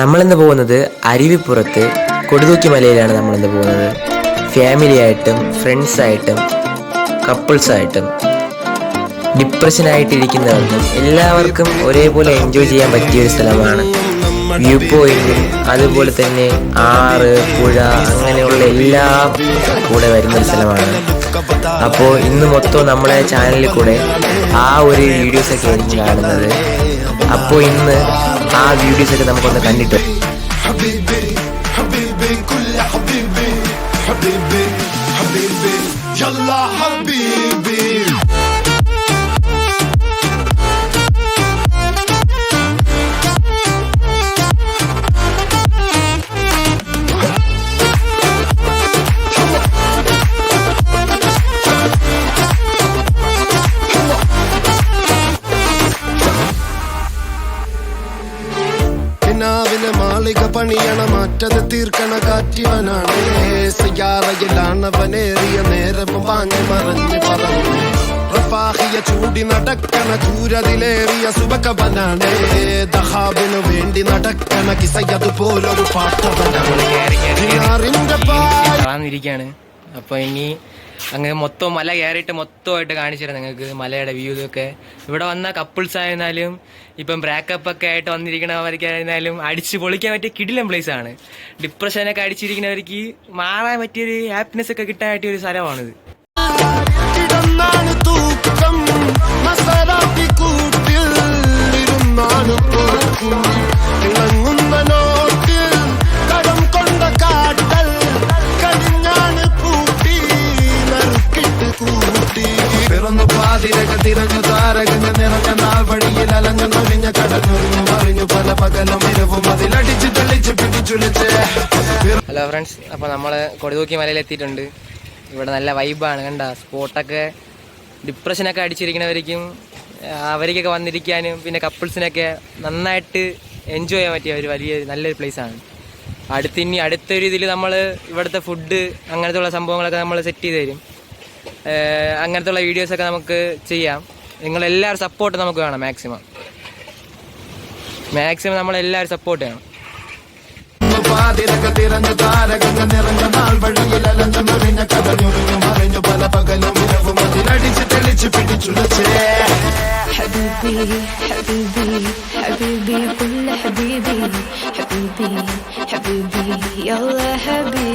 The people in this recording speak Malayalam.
നമ്മളിന്ന് പോകുന്നത് അരുവിപ്പുറത്ത് കൊടുതൂക്കി മലയിലാണ് നമ്മളിന്ന് പോകുന്നത്. ഫാമിലി ആയിട്ടും ഫ്രണ്ട്സായിട്ടും കപ്പിൾസായിട്ടും ഡിപ്രഷനായിട്ടിരിക്കുന്നവർക്കും എല്ലാവർക്കും ഒരേപോലെ എൻജോയ് ചെയ്യാൻ പറ്റിയൊരു സ്ഥലമാണ്. വ്യൂ പോയിന്റും അതുപോലെ തന്നെ ആറ്, പുഴ അങ്ങനെയുള്ള എല്ലാം കൂടെ വരുന്നൊരു സ്ഥലമാണ്. അപ്പോൾ ഇന്ന് മൊത്തം നമ്മളെ ചാനലിൽ കൂടെ ആ ഒരു വീഡിയോസൊക്കെ ആയിരിക്കും കാണുന്നത്. അപ്പോൾ ഇന്ന് ആ വീഡിയോസൊക്കെ നമുക്കൊന്ന് കണ്ടിട്ട് മാളിക പണിയണ മാറ്റത് തീർക്കണ കാറ്റിവനാണ്. സയ്യാറയിലാണവനേറിയ നേരവും പാഞ്ഞു മറഞ്ഞു പറന്ന് റഫാഹിയ ചൂടി നടക്കണ ചൂരതിലേറിയ സുബകവനാണ്. ദഹാബിനു വേണ്ടി നടക്കണ കിസയതുപോലൊരു പാട്ടവനാണ്. അപ്പൊ ഇനി അങ്ങനെ മൊത്തം മല കയറിയിട്ട് മൊത്തമായിട്ട് കാണിച്ചു തരാം നിങ്ങൾക്ക് മലയുടെ വ്യൂസൊക്കെ. ഇവിടെ വന്ന കപ്പിൾസ് ആയിരുന്നാലും ഇപ്പം ബ്രേക്കപ്പ് ഒക്കെ ആയിട്ട് വന്നിരിക്കണവർക്കായിരുന്നാലും അടിച്ച് പൊളിക്കാൻ പറ്റിയ കിടിലൻ പ്ലേസ് ആണ്. ഡിപ്രഷനൊക്കെ അടിച്ചിരിക്കുന്നവർക്ക് മാറാൻ പറ്റിയൊരു ഹാപ്പിനെസ് ഒക്കെ കിട്ടാൻ പറ്റിയ ഒരു സ്ഥലമാണിത്. തിരഞ്ഞു താരകഞ്ഞ നിറഞ്ഞ നാൾ വഴിയിൽ അലഞ്ഞു നൊഴിഞ്ഞ കടഞ്ഞൊറിഞ്ഞു മറിഞ്ഞു പല പകലും ഇരവും അതിലടിച്ച് തെളിച്ച് പിടിച്ചുലച്ച്. ഹലോ ഫ്രണ്ട്സ്, അപ്പോൾ നമ്മൾ കൊടുതൂക്കി മലയിലെത്തിയിട്ടുണ്ട്. ഇവിടെ നല്ല വൈബാണ്. കണ്ട സ്പോട്ടൊക്കെ ഡിപ്രഷനൊക്കെ അടിച്ചിരിക്കുന്നവർക്കും അവർക്കൊക്കെ വന്നിരിക്കാനും പിന്നെ കപ്പിൾസിനൊക്കെ നന്നായിട്ട് എൻജോയ് ചെയ്യാൻ പറ്റിയ ഒരു വലിയ നല്ലൊരു പ്ലേസാണ്. അടുത്തൊരു ഇതിൽ നമ്മൾ ഇവിടുത്തെ ഫുഡ് അങ്ങനത്തെ ഉള്ള സംഭവങ്ങളൊക്കെ നമ്മൾ സെറ്റ് ചെയ്ത് തരും. അങ്ങനത്തെ ഉള്ള വീഡിയോസൊക്കെ നമുക്ക് ചെയ്യാം. നിങ്ങളെല്ലാവരും സപ്പോർട്ട് നമുക്ക് വേണം. മാക്സിമം നമ്മളെല്ലാവരും സപ്പോർട്ട് ചെയ്യണം. തിരഞ്ഞു താരകഞ്ഞ നിറഞ്ഞ നാൾ വഴിയിൽ അലഞ്ഞു നൊഴിഞ്ഞ കടഞ്ഞൊറിഞ്ഞു മറിഞ്ഞു പല പകലും ഇരവും അതിലടിച്ച് തെളിച്ച് പിടിച്ചുലച്ച്. حبيبي حبيبي حبيبي كل حبيبي حبيبي حبيبي يلا حبيبي